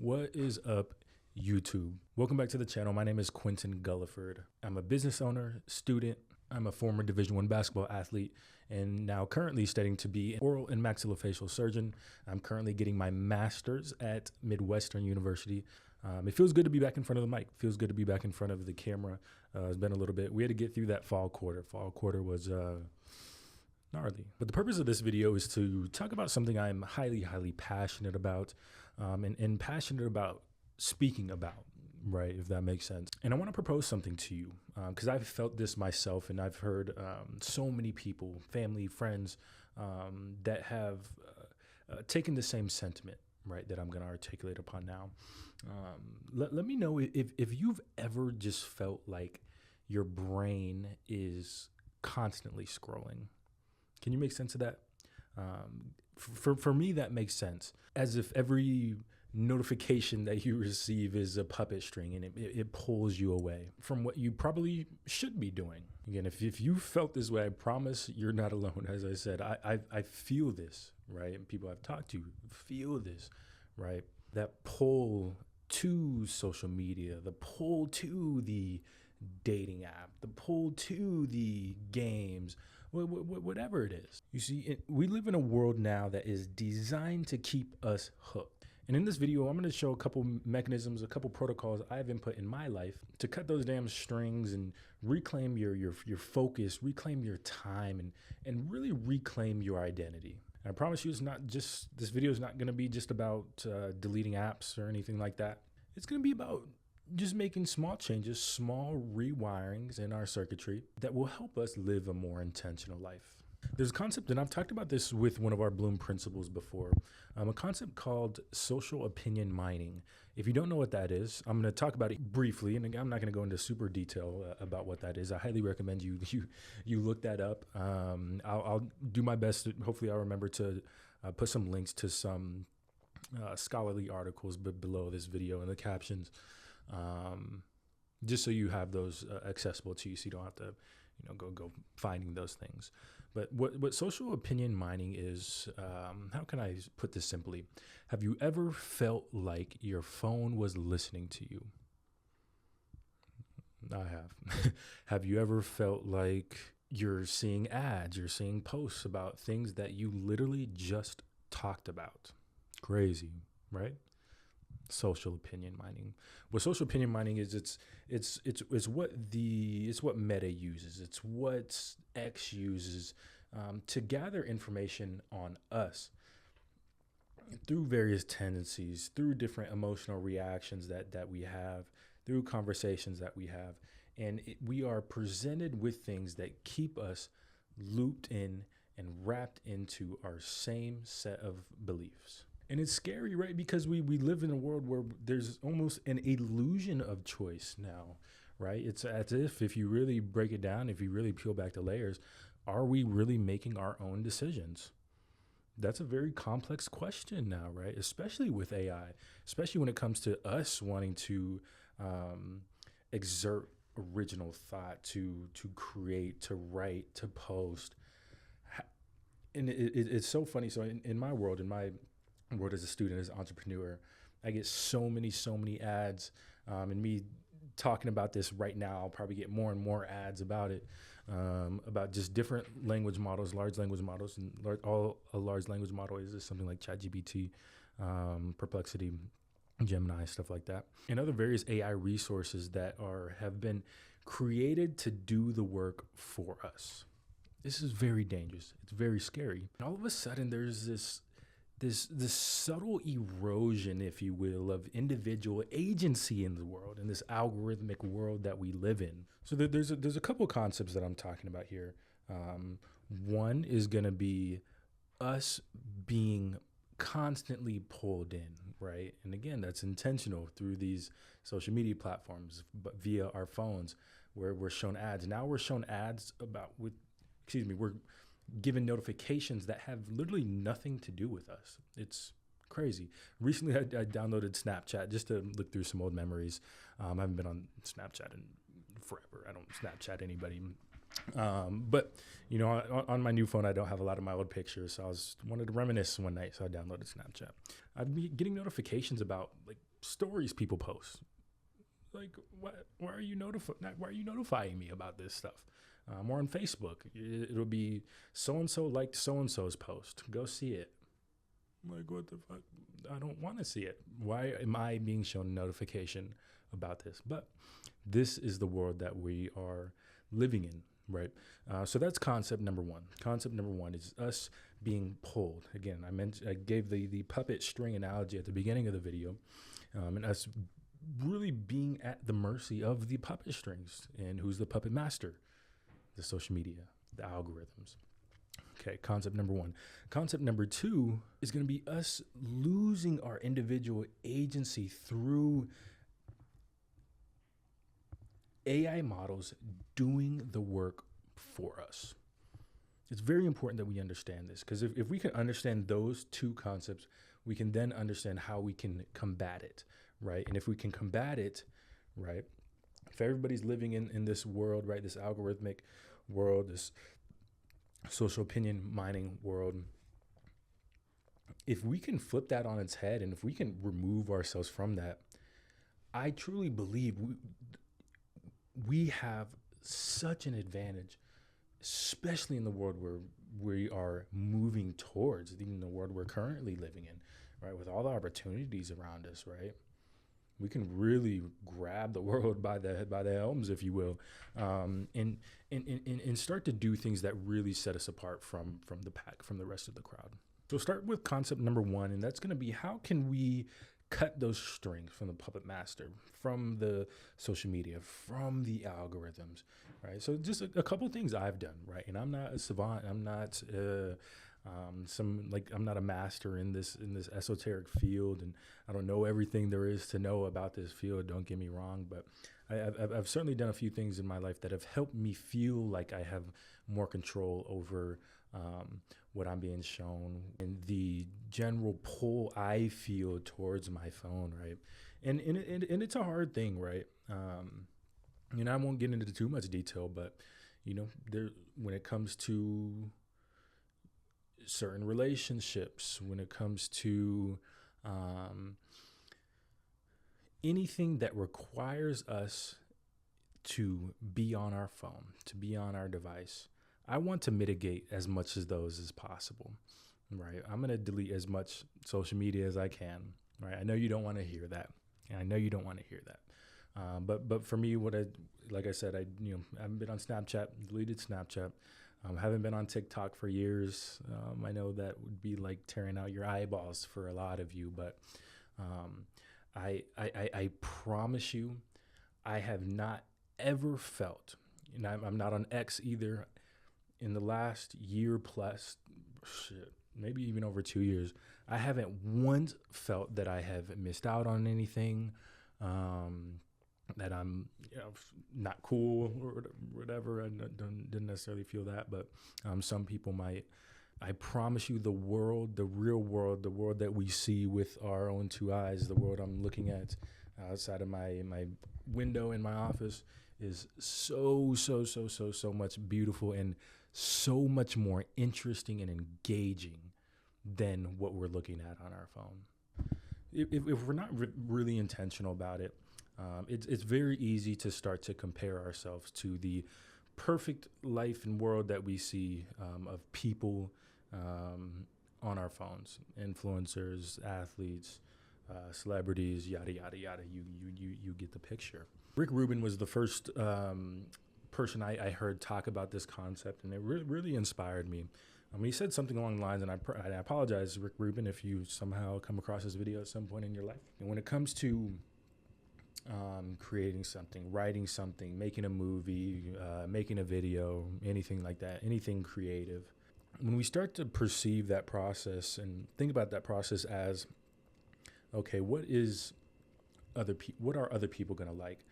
What is up, YouTube? Welcome back to the channel. My name is Quentin Gulliford. I'm a business owner, student. I'm a former Division I basketball athlete and now currently studying to be an oral and maxillofacial surgeon. I'm currently getting my master's at Midwestern University. It feels good to be back in front of the mic. It feels good to be back in front of the camera. It's been a little bit. We had to get through that fall quarter. Fall quarter was gnarly. But the purpose of this video is to talk about something I'm highly passionate about, and passionate about speaking about, right? If that makes sense. And I want to propose something to you because I've felt this myself, and I've heard so many people, family, friends, that have taken the same sentiment, right, that I'm going to articulate upon now. Let me know if you've ever just felt like your brain is constantly scrolling. Can you make sense of that? For me, that makes sense. As if every notification that you receive is a puppet string and it pulls you away from what you probably should be doing. Again, if you felt this way, I promise you're not alone. As I said, I feel this, right? And people I've talked to feel this, right? That pull to social media, the pull to the dating app, the pull to the games, whatever it is. You see, we live in a world now that is designed to keep us hooked. And in this video, I'm going to show a couple mechanisms, a couple protocols I've input in my life to cut those damn strings and reclaim your focus, reclaim your time, and really reclaim your identity. And I promise you, this video is not going to be just about deleting apps or anything like that. It's going to be about just making small changes, small rewirings in our circuitry that will help us live a more intentional life. There's a concept, and I've talked about this with one of our Bloom principles before, a concept called social opinion mining. If you don't know what that is, I'm going to talk about it briefly, and I'm not going to go into super detail about what that is. I highly recommend you look that up. I'll do my best. Hopefully I'll remember to put some links to some scholarly articles below this video in the captions. Just so you have those accessible to you, so you don't have to, go finding those things. But what social opinion mining is, how can I put this simply? Have you ever felt like your phone was listening to you? I have. Have you ever felt like you're seeing ads, you're seeing posts about things that you literally just talked about? Crazy, right? Social opinion mining. What social opinion mining is, it's what Meta uses. It's what X uses to gather information on us through various tendencies, through different emotional reactions that we have, through conversations that we have, and we are presented with things that keep us looped in and wrapped into our same set of beliefs. And it's scary, right? Because we live in a world where there's almost an illusion of choice now, right? It's as if you really break it down, if you really peel back the layers, are we really making our own decisions? That's a very complex question now, right? Especially with AI, especially when it comes to us wanting to exert original thought, to create, to write, to post. And it's so funny. So in my world, as a student, as an entrepreneur, I get so many ads, and me talking about this right now, I'll probably get more and more ads about it, about just different language models, large language models, and a large language model is something like ChatGPT, Perplexity, Gemini, stuff like that, and other various AI resources that have been created to do the work for us. This is very dangerous. It's very scary. And all of a sudden, there's this subtle erosion, if you will, of individual agency in the world, in this algorithmic world that we live in. So there's a couple of concepts that I'm talking about here. One is going to be us being constantly pulled in, right? And again, that's intentional through these social media platforms, but via our phones, where we're shown ads. Now we're shown ads we're given notifications that have literally nothing to do with us. It's crazy. Recently, I downloaded Snapchat just to look through some old memories. I haven't been on Snapchat in forever. I don't Snapchat anybody. But on my new phone, I don't have a lot of my old pictures. So I wanted to reminisce one night. So I downloaded Snapchat. I'd be getting notifications about like stories people post. Like, why are you notifying me about this stuff? Or on Facebook, it'll be so and so liked so and so's post. Go see it. I'm like, what the fuck? I don't want to see it. Why am I being shown a notification about this? But this is the world that we are living in, right? So that's concept number one. Concept number one is us being pulled. Again, I gave the puppet string analogy at the beginning of the video, and us really being at the mercy of the puppet strings. And who's the puppet master? The social media, the algorithms. Okay, concept number one. Concept number two is going to be us losing our individual agency through AI models doing the work for us. It's very important that we understand this, because if we can understand those two concepts, we can then understand how we can combat it, right? And if we can combat it, right, if everybody's living in this world, right, this algorithmic world, this social opinion mining world, if we can flip that on its head and if we can remove ourselves from that, I truly believe we have such an advantage, especially in the world where we are moving towards, even the world we're currently living in, right? With all the opportunities around us, right? We can really grab the world by the helms, if you will, and start to do things that really set us apart from the pack, from the rest of the crowd. So start with concept number one, and that's going to be, how can we cut those strings from the puppet master, from the social media, from the algorithms, right? So just a couple of things I've done, right? And I'm not a savant. I'm not I'm not a master in this esoteric field, and I don't know everything there is to know about this field. Don't get me wrong, but I've certainly done a few things in my life that have helped me feel like I have more control over what I'm being shown and the general pull I feel towards my phone, right? And it's a hard thing, right? I won't get into too much detail, but when it comes to certain relationships, when it comes to anything that requires us to be on our phone, to be on our device, I want to mitigate as much of those as possible, right? I'm going to delete as much social media as I can, right? I know you don't want to hear that. And I know you don't want to hear that. But for me, like I said, I haven't been on Snapchat, deleted Snapchat. Haven't been on TikTok for years. I know that would be like tearing out your eyeballs for a lot of you, but I promise you, I have not ever felt, and I'm not on X either, in the last year plus, maybe even over 2 years, I haven't once felt that I have missed out on anything, that I'm not cool or whatever. I didn't necessarily feel that, but some people might. I promise you, the world, the real world, the world that we see with our own two eyes, the world I'm looking at outside of my window in my office, is so much beautiful and so much more interesting and engaging than what we're looking at on our phone. If we're not really intentional about it, it's very easy to start to compare ourselves to the perfect life and world that we see of people on our phones, influencers, athletes, celebrities, yada yada yada. You get the picture. Rick Rubin was the first person I heard talk about this concept, and it really inspired me. He said something along the lines, and I apologize, Rick Rubin, if you somehow come across this video at some point in your life. And when it comes to creating something, writing something, making a movie, making a video, anything like that, anything creative, when we start to perceive that process and think about that process as, okay, what are other people going to like?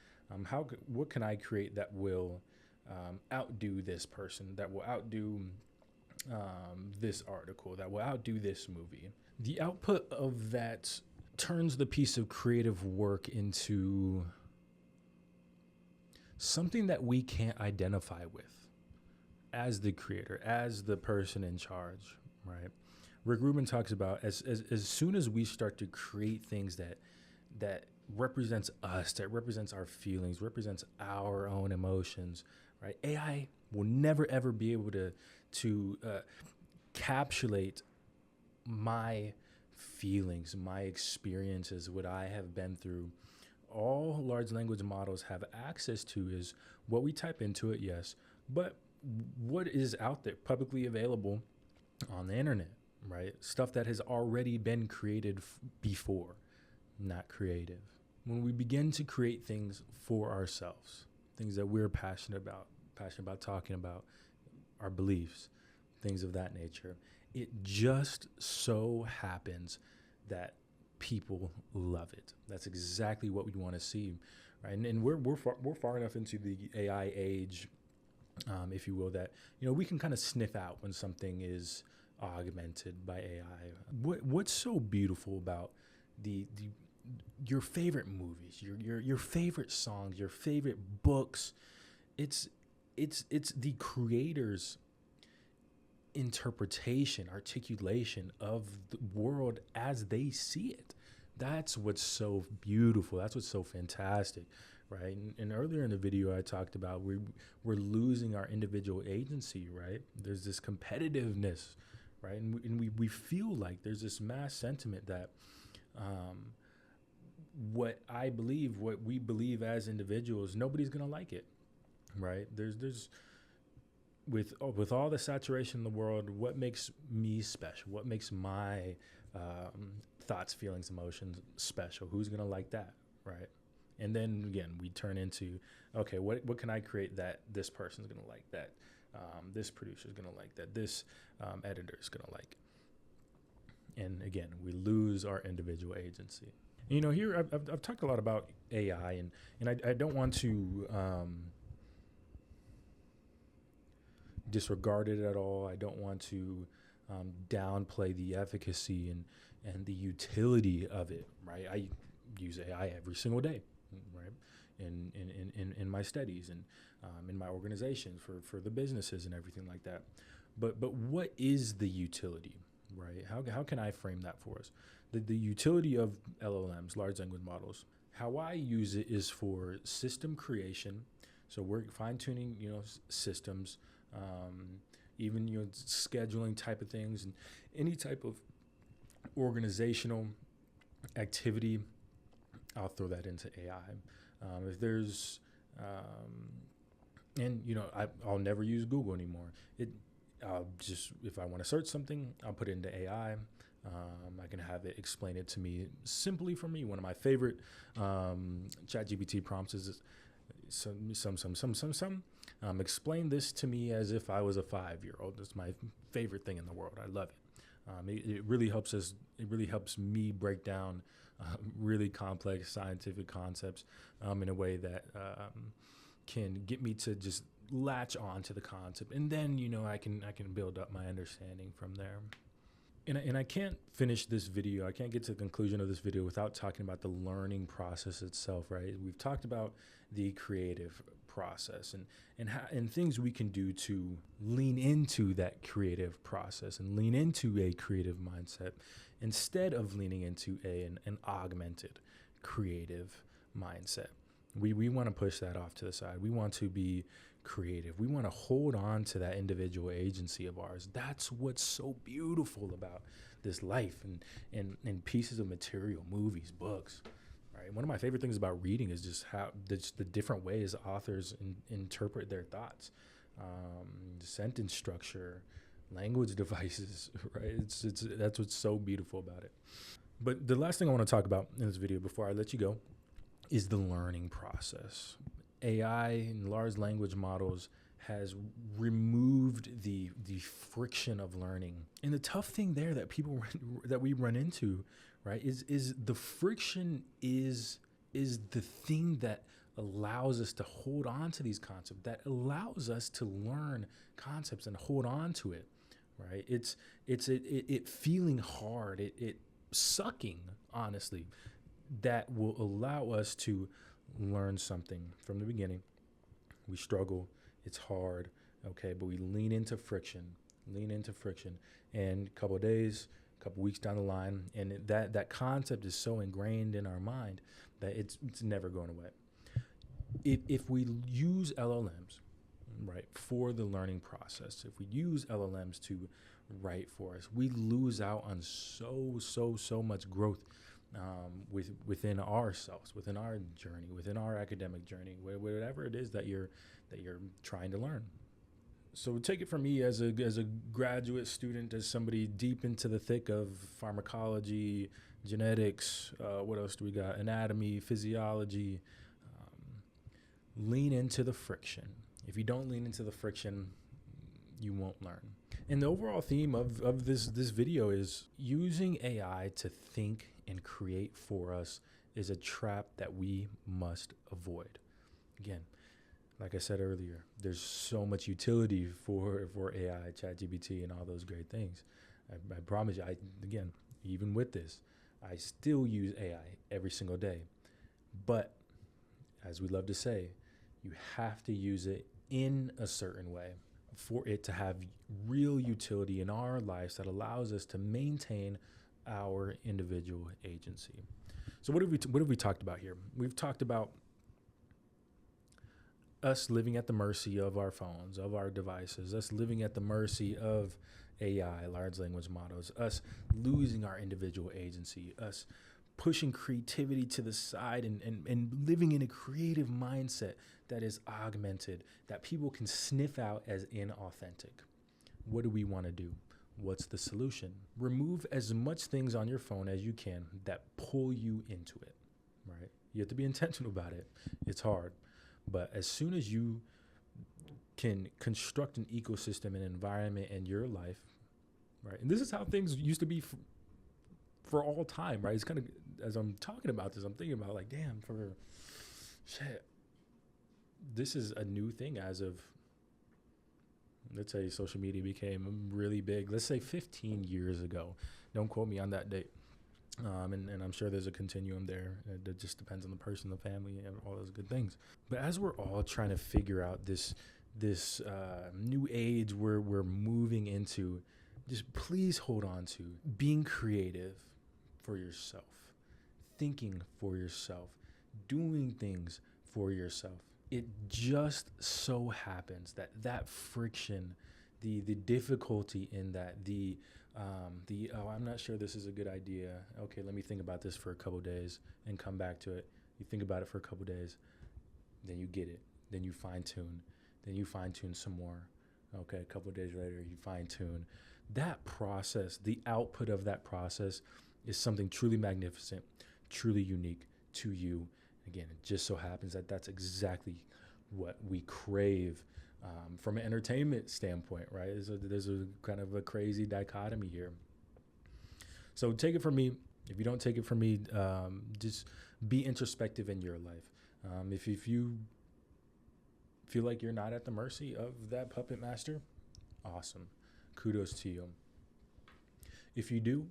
What can I create that will outdo this person, that will outdo this article, that will outdo this movie? The output of that turns the piece of creative work into something that we can't identify with as the creator, as the person in charge, right? Rick Rubin talks about as soon as we start to create things that represents us, that represents our feelings, represents our own emotions, right? AI will never ever be able to capsulate my feelings, my experiences, what I have been through. All large language models have access to is what we type into it, yes, but what is out there publicly available on the internet, right? Stuff that has already been created before, not creative. When we begin to create things for ourselves, things that we're passionate about talking about, our beliefs, things of that nature, it just so happens that people love it. That's exactly what we want to see, right? And we're far enough into the AI age, if you will, that we can kind of sniff out when something is augmented by AI. What's so beautiful about the your favorite movies, your favorite songs, your favorite books? It's it's the creators interpretation, articulation of the world as they see it. That's what's so beautiful. That's what's so fantastic, right? And earlier in the video, I talked about we're losing our individual agency, right? There's this competitiveness, right? And we feel like there's this mass sentiment that what we believe as individuals, nobody's gonna like it, right? There's with all the saturation in the world, what makes me special? What makes my thoughts, feelings, emotions special? Who's gonna like that, right? And then again, we turn into, okay, what can I create that this person's gonna like, that this producer's gonna like, that this editor's gonna like? And again, we lose our individual agency. Here I've talked a lot about AI, and I don't want to disregard it at all. I don't want to downplay the efficacy and the utility of it, right? I use AI every single day, right? In my studies and in my organization for the businesses and everything like that. But what is the utility, right? How can I frame that for us? The utility of LLMs, large language models, how I use it is for system creation. So we're fine tuning, systems, even scheduling type of things, and any type of organizational activity. I'll throw that into AI. If there's and I'll never use Google anymore. I'll just, if I want to search something, I'll put it into AI. I can have it explain it to me simply for me. One of my favorite ChatGPT prompts is explain this to me as if I was a 5-year-old. That's my favorite thing in the world. I love it. It really helps us. It really helps me break down really complex scientific concepts in a way that can get me to just latch on to the concept, and then I can build up my understanding from there. And I can't finish this video. I can't get to the conclusion of this video without talking about the learning process itself, right? We've talked about the creative process and things we can do to lean into that creative process and lean into a creative mindset instead of leaning into an augmented creative mindset. We want to push that off to the side. We want to be creative. We want to hold on to that individual agency of ours. That's what's so beautiful about this life and pieces of material, movies, books. Right? One of my favorite things about reading is just how the different ways authors interpret their thoughts, sentence structure, language devices. Right? It's that's what's so beautiful about it. But the last thing I want to talk about in this video before I let you go is the learning process. AI and large language models has removed the friction of learning. And the tough thing there that we run into, right, is the friction is the thing that allows us to hold on to these concepts, that allows us to learn concepts and hold on to it, right? It feeling hard, it sucking, honestly, that will allow us to learn something from the beginning. We struggle, it's hard, okay, but we lean into friction, and a couple of days, a couple weeks down the line, and that concept is so ingrained in our mind that it's never going away. If we use LLMs, right, for the learning process, if we use LLMs to write for us, we lose out on so much growth within ourselves, within our journey, within our academic journey, whatever it is that you're trying to learn. So take it from me as a graduate student, as somebody deep into the thick of pharmacology, genetics, what else do we got? Anatomy, physiology. Lean into the friction. If you don't lean into the friction, you won't learn. And the overall theme of this video is using AI to think and create for us is a trap that we must avoid. Again, like I said earlier, there's so much utility for AI, ChatGPT, and all those great things. I promise you, again, even with this, I still use AI every single day. But as we love to say, you have to use it in a certain way for it to have real utility in our lives that allows us to maintain our individual agency. So what have we talked about here? We've talked about us living at the mercy of our phones, of our devices, us living at the mercy of AI, large language models, us losing our individual agency, us pushing creativity to the side and living in a creative mindset that is augmented, that people can sniff out as inauthentic. What do we want to do? What's the solution? Remove as much things on your phone as you can that pull you into it, right? You have to be intentional about it. It's hard. But as soon as you can construct an ecosystem, an environment in your life, right? And this is how things used to be for all time, right? It's kind of, as I'm talking about this, I'm thinking about like, damn, this is a new thing as of, let's say social media became really big, let's say 15 years ago. Don't quote me on that date. And I'm sure there's a continuum there. It just depends on the person, the family, and all those good things. But as we're all trying to figure out this new age we're moving into, just please hold on to being creative for yourself, thinking for yourself, doing things for yourself. It just so happens that friction, the difficulty in that, I'm not sure this is a good idea. Okay, let me think about this for a couple days and come back to it. You think about it for a couple days, then you get it. Then you fine tune. Then you fine tune some more. Okay, a couple days later, you fine tune. That process, the output of that process is something truly magnificent, truly unique to you. Again, it just so happens that that's exactly what we crave from an entertainment standpoint, right? There's a kind of a crazy dichotomy here. So take it from me. If you don't take it from me, just be introspective in your life. If you feel like you're not at the mercy of that puppet master, awesome. Kudos to you. If you do,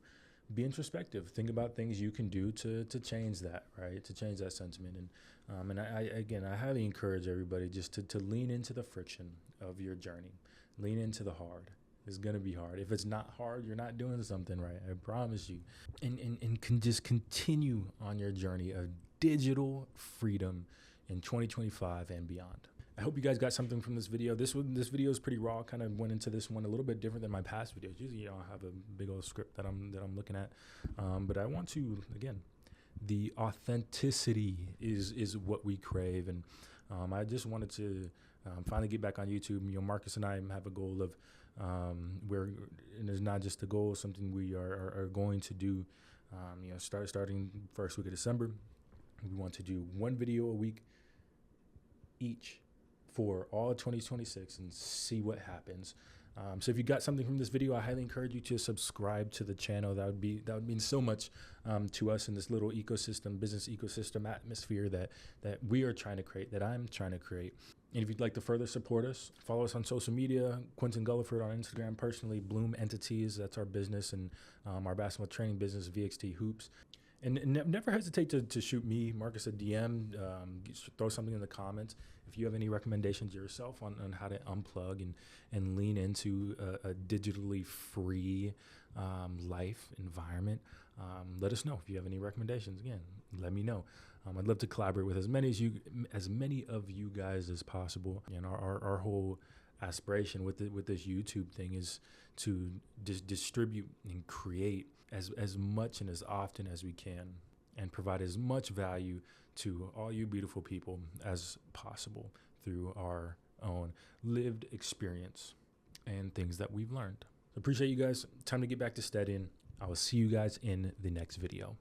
be introspective. Think about things you can do to change that, right? To change that sentiment. And I highly encourage everybody just to lean into the friction of your journey. Lean into the hard. It's going to be hard. If it's not hard, you're not doing something right. I promise you. And can just continue on your journey of digital freedom in 2025 and beyond. I hope you guys got something from this video. This video is pretty raw. Kind of went into this one a little bit different than my past videos. Usually, I have a big old script that I'm looking at, but I want to, again, the authenticity is what we crave, and I just wanted to finally get back on YouTube. Marcus and I have a goal of and it's not just a goal, something we are going to do. Starting first week of December, we want to do one video a week each for all of 2026 and see what happens. So if you got something from this video, I highly encourage you to subscribe to the channel. That would mean so much to us in this little ecosystem, business ecosystem atmosphere that we are trying to create, that I'm trying to create. And if you'd like to further support us, follow us on social media, Quentin Gulliford on Instagram, personally, Bloom Entities, that's our business, and our basketball training business, VXT Hoops. And never hesitate to shoot me, Marcus, a DM, throw something in the comments. If you have any recommendations yourself on how to unplug and lean into a digitally free life environment, let us know if you have any recommendations. Again, let me know. I'd love to collaborate with as many of you guys as possible. And our whole aspiration with this YouTube thing is to distribute and create as much and as often as we can, and provide as much value to all you beautiful people as possible through our own lived experience and things that we've learned. Appreciate you guys. Time to get back to studying. I will see you guys in the next video.